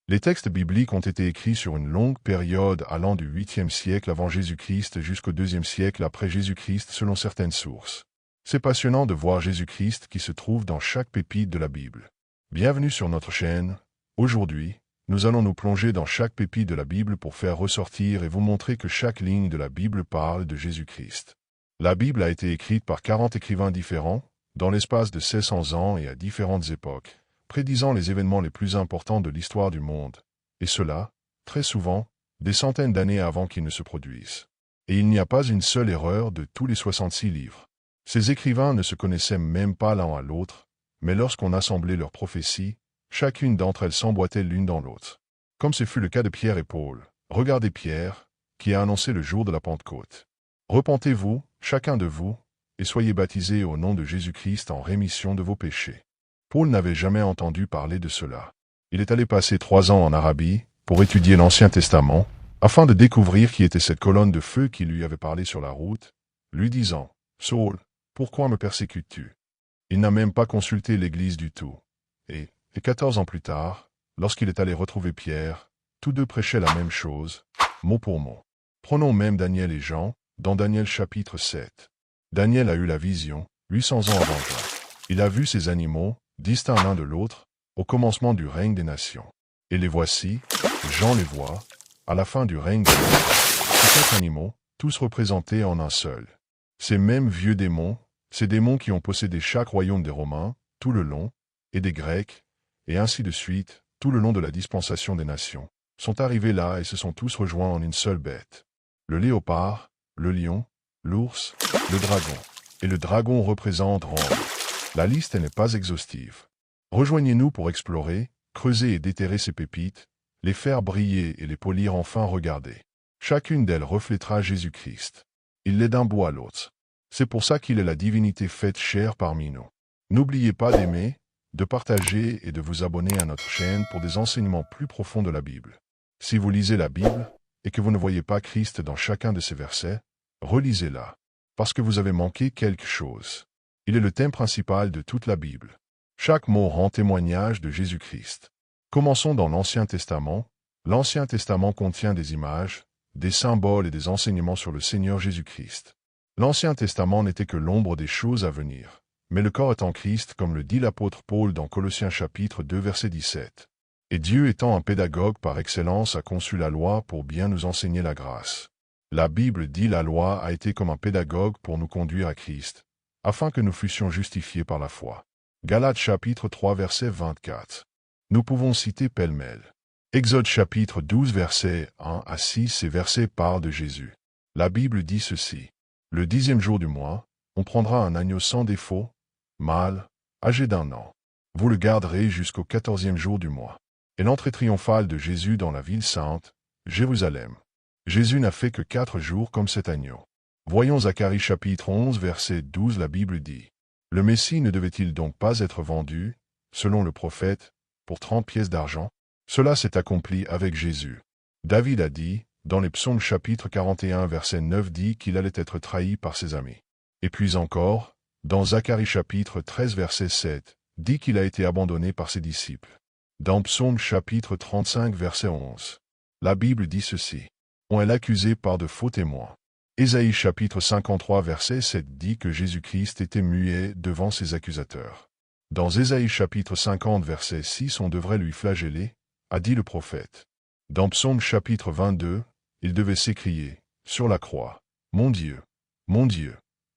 Les textes bibliques ont été écrits sur une longue période allant du 8e siècle avant Jésus-Christ jusqu'au 2e siècle après Jésus-Christ selon certaines sources. C'est passionnant de voir Jésus-Christ qui se trouve dans chaque pépite de la Bible. Bienvenue sur notre chaîne. Aujourd'hui, nous allons nous plonger dans chaque pépite de la Bible pour faire ressortir et vous montrer que chaque ligne de la Bible parle de Jésus-Christ. La Bible a été écrite par 40 écrivains différents, dans l'espace de 1600 ans et à différentes époques, prédisant les événements les plus importants de l'histoire du monde, et cela, très souvent, des centaines d'années avant qu'ils ne se produisent. Et il n'y a pas une seule erreur de tous les 66 livres. Ces écrivains ne se connaissaient même pas l'un à l'autre, mais lorsqu'on assemblait leurs prophéties, chacune d'entre elles s'emboîtait l'une dans l'autre. Comme ce fut le cas de Pierre et Paul. Regardez Pierre, qui a annoncé le jour de la Pentecôte. Repentez-vous, chacun de vous, et soyez baptisés au nom de Jésus-Christ en rémission de vos péchés. Paul n'avait jamais entendu parler de cela. Il est allé passer 3 ans en Arabie pour étudier l'Ancien Testament, afin de découvrir qui était cette colonne de feu qui lui avait parlé sur la route, lui disant « Saul, pourquoi me persécutes-tu » Il n'a même pas consulté l'Église du tout. Et 14 ans plus tard, lorsqu'il est allé retrouver Pierre, tous deux prêchaient la même chose, mot pour mot. Prenons même Daniel et Jean, dans Daniel chapitre 7. Daniel a eu la vision, 800 ans avant Jean. Il a vu ces animaux, distincts l'un de l'autre, au commencement du règne des nations. Et les voici, Jean les voit, à la fin du règne des nations. Ces 4 animaux, tous représentés en un seul. Ces mêmes vieux démons, ces démons qui ont possédé chaque royaume des Romains, tout le long, et des Grecs, et ainsi de suite, tout le long de la dispensation des nations, sont arrivés là et se sont tous rejoints en une seule bête. Le léopard, le lion, l'ours, le dragon. Et le dragon représente Rome. La liste n'est pas exhaustive. Rejoignez-nous pour explorer, creuser et déterrer ces pépites, les faire briller et les polir enfin regarder. Chacune d'elles reflètera Jésus-Christ. Il l'est d'un bout à l'autre. C'est pour ça qu'il est la divinité faite chair parmi nous. N'oubliez pas d'aimer, de partager et de vous abonner à notre chaîne pour des enseignements plus profonds de la Bible. Si vous lisez la Bible et que vous ne voyez pas Christ dans chacun de ces versets, relisez-la, parce que vous avez manqué quelque chose. Il est le thème principal de toute la Bible. Chaque mot rend témoignage de Jésus-Christ. Commençons dans l'Ancien Testament. L'Ancien Testament contient des images, des symboles et des enseignements sur le Seigneur Jésus-Christ. L'Ancien Testament n'était que l'ombre des choses à venir, mais le corps est en Christ comme le dit l'apôtre Paul dans Colossiens chapitre 2 verset 17. Et Dieu étant un pédagogue par excellence a conçu la loi pour bien nous enseigner la grâce. La Bible dit la loi a été comme un pédagogue pour nous conduire à Christ, afin que nous fussions justifiés par la foi. Galates chapitre 3 verset 24. Nous pouvons citer pêle-mêle. Exode chapitre 12 versets 1 à 6 ces versets parlent de Jésus. La Bible dit ceci. Le 10e jour du mois, on prendra un agneau sans défaut, mâle, âgé d'1 an. Vous le garderez jusqu'au 14e jour du mois. Et l'entrée triomphale de Jésus dans la ville sainte, Jérusalem. Jésus n'a fait que 4 jours comme cet agneau. Voyons Zacharie chapitre 11 verset 12 la Bible dit. Le Messie ne devait-il donc pas être vendu, selon le prophète, pour 30 pièces d'argent? Cela s'est accompli avec Jésus. David a dit, dans les psaumes chapitre 41 verset 9 dit qu'il allait être trahi par ses amis. Et puis encore, dans Zacharie chapitre 13 verset 7, dit qu'il a été abandonné par ses disciples. Dans psaume chapitre 35 verset 11, la Bible dit ceci. On est accusé par de faux témoins. Ésaïe chapitre 53 verset 7 dit que Jésus-Christ était muet devant ses accusateurs. Dans Ésaïe chapitre 50 verset 6 on devrait lui flageller, a dit le prophète. Dans psaume chapitre 22, il devait s'écrier, sur la croix, mon Dieu,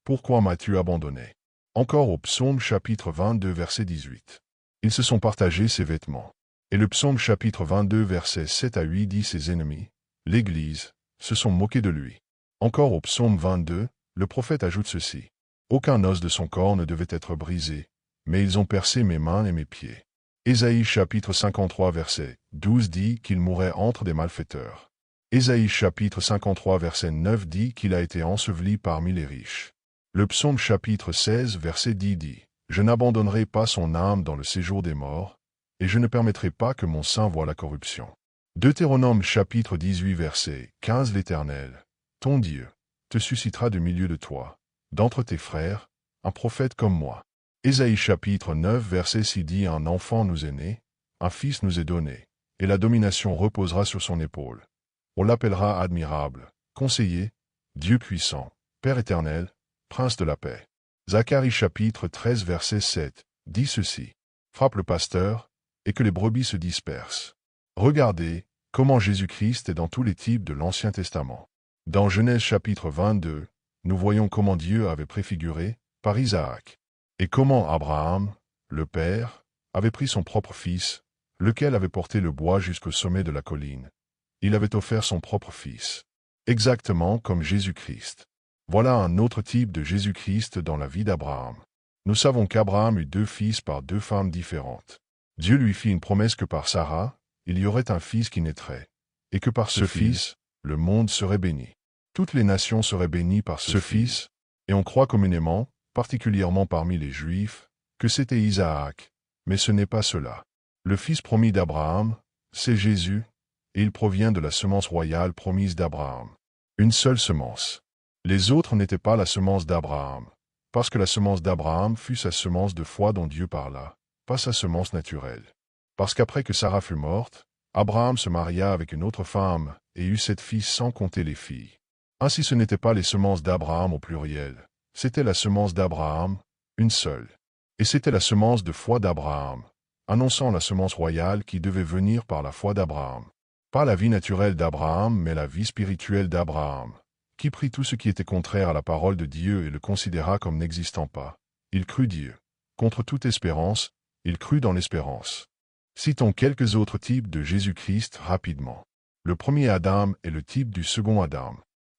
pourquoi m'as-tu abandonné? Encore au psaume chapitre 22 verset 18. Ils se sont partagés ses vêtements. Et le psaume chapitre 22 verset 7 à 8 dit ses ennemis, l'Église, se sont moqués de lui. Encore au psaume 22, le prophète ajoute ceci. Aucun os de son corps ne devait être brisé, mais ils ont percé mes mains et mes pieds. Ésaïe chapitre 53 verset 12 dit qu'il mourait entre des malfaiteurs. Ésaïe chapitre 53 verset 9 dit qu'il a été enseveli parmi les riches. Le psaume chapitre 16 verset 10 dit, je n'abandonnerai pas son âme dans le séjour des morts, et je ne permettrai pas que mon sein voie la corruption. Deutéronome chapitre 18 verset 15 l'Éternel, ton Dieu, te suscitera du milieu de toi, d'entre tes frères, un prophète comme moi. Ésaïe chapitre 9 verset 6 dit un enfant nous est né, un fils nous est donné, et la domination reposera sur son épaule. On l'appellera admirable, conseiller, Dieu puissant, Père éternel, Prince de la paix. Zacharie chapitre 13 verset 7 dit ceci. Frappe le pasteur, et que les brebis se dispersent. Regardez comment Jésus-Christ est dans tous les types de l'Ancien Testament. Dans Genèse chapitre 22, nous voyons comment Dieu avait préfiguré, par Isaac, et comment Abraham, le Père, avait pris son propre fils, lequel avait porté le bois jusqu'au sommet de la colline. Il avait offert son propre fils. Exactement comme Jésus-Christ. Voilà un autre type de Jésus-Christ dans la vie d'Abraham. Nous savons qu'Abraham eut 2 fils par 2 femmes différentes. Dieu lui fit une promesse que par Sarah, il y aurait un fils qui naîtrait, et que par ce fils, le monde serait béni. Toutes les nations seraient bénies par ce fils, et on croit communément, particulièrement parmi les Juifs, que c'était Isaac, mais ce n'est pas cela. Le fils promis d'Abraham, c'est Jésus, et il provient de la semence royale promise d'Abraham. Une seule semence. Les autres n'étaient pas la semence d'Abraham, parce que la semence d'Abraham fut sa semence de foi dont Dieu parla, pas sa semence naturelle. Parce qu'après que Sarah fut morte, Abraham se maria avec une autre femme et eut 7 fils sans compter les filles. Ainsi ce n'était pas les semences d'Abraham au pluriel, c'était la semence d'Abraham, une seule. Et c'était la semence de foi d'Abraham, annonçant la semence royale qui devait venir par la foi d'Abraham. Pas la vie naturelle d'Abraham, mais la vie spirituelle d'Abraham, qui prit tout ce qui était contraire à la parole de Dieu et le considéra comme n'existant pas. Il crut Dieu. Contre toute espérance, il crut dans l'espérance. Citons quelques autres types de Jésus-Christ rapidement. Le premier Adam est le type du second Adam.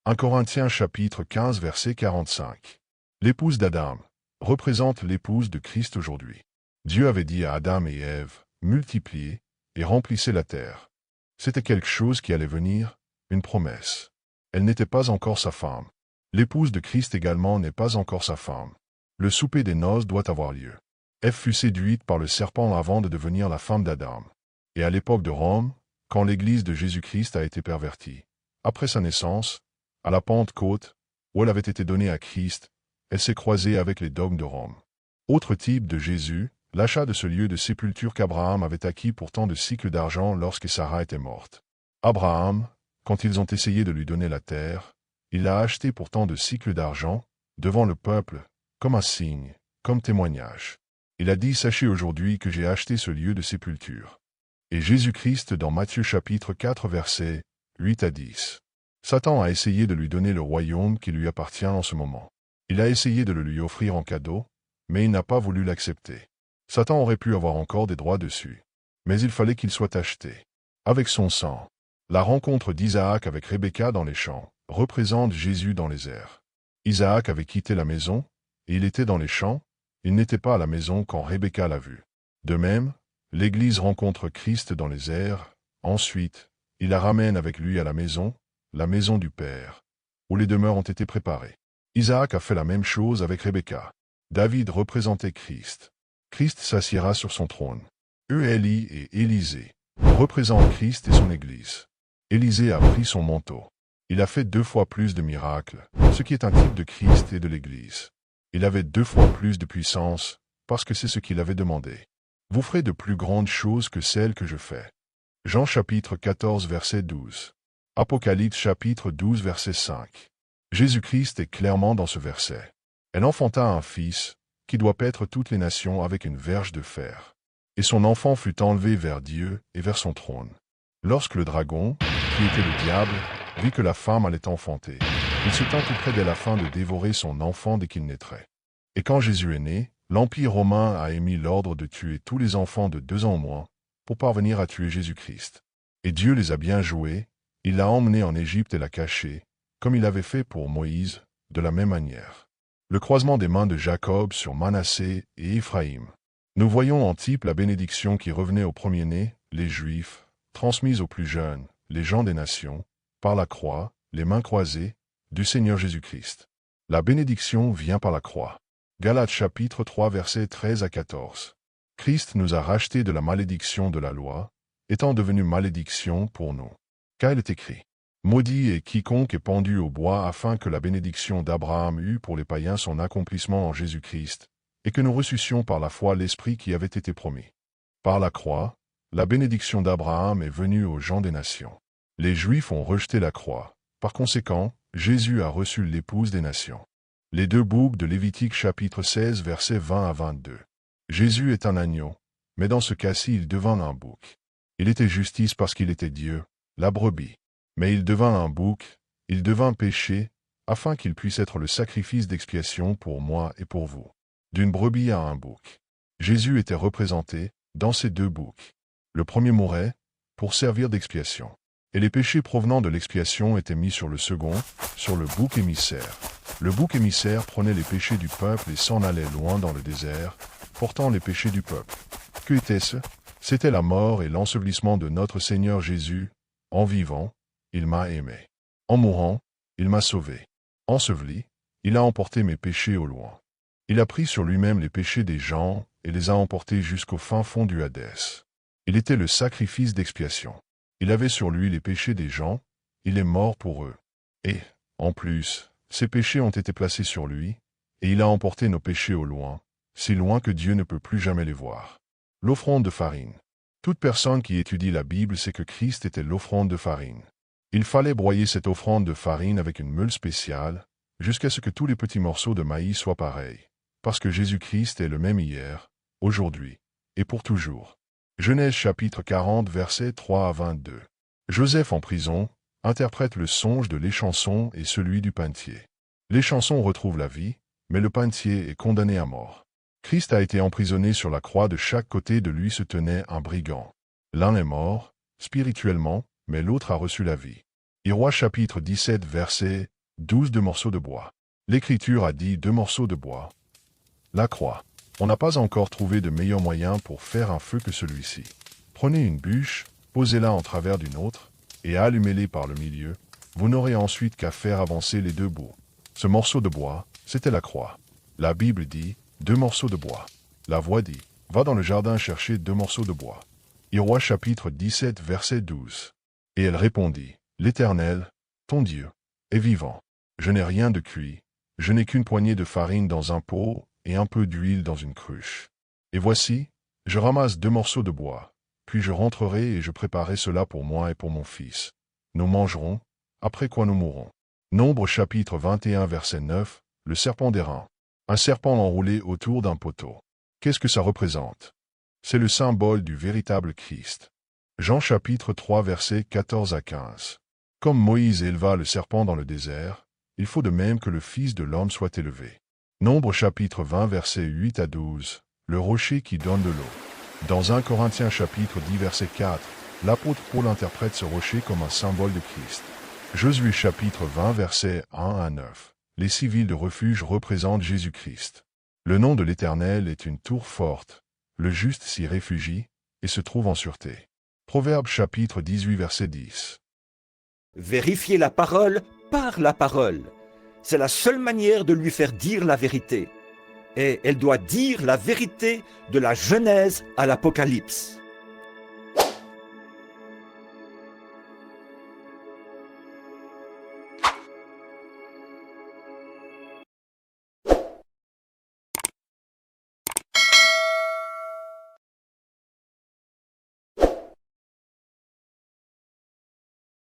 1 Corinthiens chapitre 15 verset 45. L'épouse d'Adam représente l'épouse de Christ aujourd'hui. Dieu avait dit à Adam et Ève, multipliez et remplissez la terre. C'était quelque chose qui allait venir, une promesse. Elle n'était pas encore sa femme. L'épouse de Christ également n'est pas encore sa femme. Le souper des noces doit avoir lieu. Ève fut séduite par le serpent avant de devenir la femme d'Adam. Et à l'époque de Rome, quand l'Église de Jésus-Christ a été pervertie, après sa naissance, à la Pentecôte, où elle avait été donnée à Christ, elle s'est croisée avec les dogmes de Rome. Autre type de Jésus, l'achat de ce lieu de sépulture qu'Abraham avait acquis pour tant de cycles d'argent lorsque Sarah était morte. Abraham, quand ils ont essayé de lui donner la terre, il l'a acheté pour tant de cycles d'argent, devant le peuple, comme un signe, comme témoignage. Il a dit « Sachez aujourd'hui que j'ai acheté ce lieu de sépulture ». Et Jésus-Christ dans Matthieu chapitre 4 versets 8 à 10. Satan a essayé de lui donner le royaume qui lui appartient en ce moment. Il a essayé de le lui offrir en cadeau, mais il n'a pas voulu l'accepter. Satan aurait pu avoir encore des droits dessus. Mais il fallait qu'il soit acheté. Avec son sang. La rencontre d'Isaac avec Rebecca dans les champs représente Jésus dans les airs. Isaac avait quitté la maison, et il était dans les champs, il n'était pas à la maison quand Rebecca l'a vu. De même, l'Église rencontre Christ dans les airs, ensuite, il la ramène avec lui à la maison du Père, où les demeures ont été préparées. Isaac a fait la même chose avec Rebecca. David représentait Christ. Christ s'assiera sur son trône. Élie et Élisée représentent Christ et son Église. Élisée a pris son manteau. Il a fait 2 fois plus de miracles, ce qui est un type de Christ et de l'Église. Il avait 2 fois plus de puissance, parce que c'est ce qu'il avait demandé. Vous ferez de plus grandes choses que celles que je fais. Jean chapitre 14 verset 12. Apocalypse chapitre 12 verset 5. Jésus-Christ est clairement dans ce verset. Elle enfanta un fils, qui doit paître toutes les nations avec une verge de fer. Et son enfant fut enlevé vers Dieu et vers son trône. Lorsque le dragon, qui était le diable, vit que la femme allait enfanter, il se tint tout près d'elle afin de dévorer son enfant dès qu'il naîtrait. Et quand Jésus est né, l'Empire romain a émis l'ordre de tuer tous les enfants de 2 ans au moins, pour parvenir à tuer Jésus-Christ. Et Dieu les a bien joués, il l'a emmené en Égypte et l'a caché, comme il avait fait pour Moïse, de la même manière. Le croisement des mains de Jacob sur Manassé et Éphraïm. Nous voyons en type la bénédiction qui revenait aux premiers-nés, les Juifs, transmise aux plus jeunes, les gens des nations, par la croix, les mains croisées, du Seigneur Jésus-Christ. La bénédiction vient par la croix. Galates chapitre 3 versets 13 à 14. Christ nous a rachetés de la malédiction de la loi, étant devenu malédiction pour nous. Car il est écrit, « Maudit est quiconque est pendu au bois afin que la bénédiction d'Abraham eût pour les païens son accomplissement en Jésus-Christ, et que nous reçussions par la foi l'Esprit qui avait été promis. » Par la croix, La bénédiction d'Abraham est venue aux gens des nations. Les Juifs ont rejeté la croix. Par conséquent, Jésus a reçu l'épouse des nations. Les deux boucs de Lévitique chapitre 16 versets 20 à 22. Jésus est un agneau, mais dans ce cas-ci il devint un bouc. Il était justice parce qu'il était Dieu, la brebis. Mais il devint un bouc, il devint péché, afin qu'il puisse être le sacrifice d'expiation pour moi et pour vous. D'une brebis à un bouc. Jésus était représenté dans ces deux boucs. Le premier mourait pour servir d'expiation. Et les péchés provenant de l'expiation étaient mis sur le second, sur le bouc émissaire. Le bouc émissaire prenait les péchés du peuple et s'en allait loin dans le désert, portant les péchés du peuple. Que était-ce? C'était la mort et l'ensevelissement de notre Seigneur Jésus. En vivant, il m'a aimé. En mourant, il m'a sauvé. Enseveli, il a emporté mes péchés au loin. Il a pris sur lui-même les péchés des gens et les a emportés jusqu'au fin fond du Hadès. Il était le sacrifice d'expiation. Il avait sur lui les péchés des gens, il est mort pour eux. Et, en plus, ses péchés ont été placés sur lui, et il a emporté nos péchés au loin, si loin que Dieu ne peut plus jamais les voir. L'offrande de farine. Toute personne qui étudie la Bible sait que Christ était l'offrande de farine. Il fallait broyer cette offrande de farine avec une meule spéciale, jusqu'à ce que tous les petits morceaux de maïs soient pareils, parce que Jésus-Christ est le même hier, aujourd'hui, et pour toujours. Genèse chapitre 40 versets 3 à 22. Joseph en prison interprète le songe de l'échanson et celui du panetier. L'échanson retrouve la vie, mais le panetier est condamné à mort. Christ a été emprisonné sur la croix, de chaque côté de lui se tenait un brigand. L'un est mort, spirituellement, mais l'autre a reçu la vie. Héroïs chapitre 17 verset 12. 2 morceaux de bois. L'Écriture a dit 2 morceaux de bois. La croix. On n'a pas encore trouvé de meilleur moyen pour faire un feu que celui-ci. Prenez une bûche, posez-la en travers d'une autre, et allumez-les par le milieu. Vous n'aurez ensuite qu'à faire avancer les deux bouts. Ce morceau de bois, c'était la croix. La Bible dit 2 morceaux de bois. La voix dit, va dans le jardin chercher 2 morceaux de bois. Héroïs chapitre 17 verset 12. Et elle répondit, l'Éternel, ton Dieu, est vivant. Je n'ai rien de cuit, je n'ai qu'une poignée de farine dans un pot, et un peu d'huile dans une cruche. Et voici, je ramasse 2 morceaux de bois, puis je rentrerai et je préparerai cela pour moi et pour mon fils. Nous mangerons, après quoi nous mourrons. Nombre chapitre 21 verset 9, le serpent d'airain. Un serpent enroulé autour d'un poteau. Qu'est-ce que ça représente? C'est le symbole du véritable Christ. Jean chapitre 3 versets 14 à 15. Comme Moïse éleva le serpent dans le désert, il faut de même que le Fils de l'homme soit élevé. Nombre chapitre 20 versets 8 à 12, le rocher qui donne de l'eau. Dans 1 Corinthiens chapitre 10 verset 4, l'apôtre Paul interprète ce rocher comme un symbole de Christ. Josué chapitre 20 versets 1 à 9, les civils de refuge représentent Jésus-Christ. Le nom de l'Éternel est une tour forte, le juste s'y réfugie et se trouve en sûreté. Proverbe chapitre 18 verset 10. Vérifiez la parole par la parole. C'est la seule manière de lui faire dire la vérité. Et elle doit dire la vérité de la Genèse à l'Apocalypse.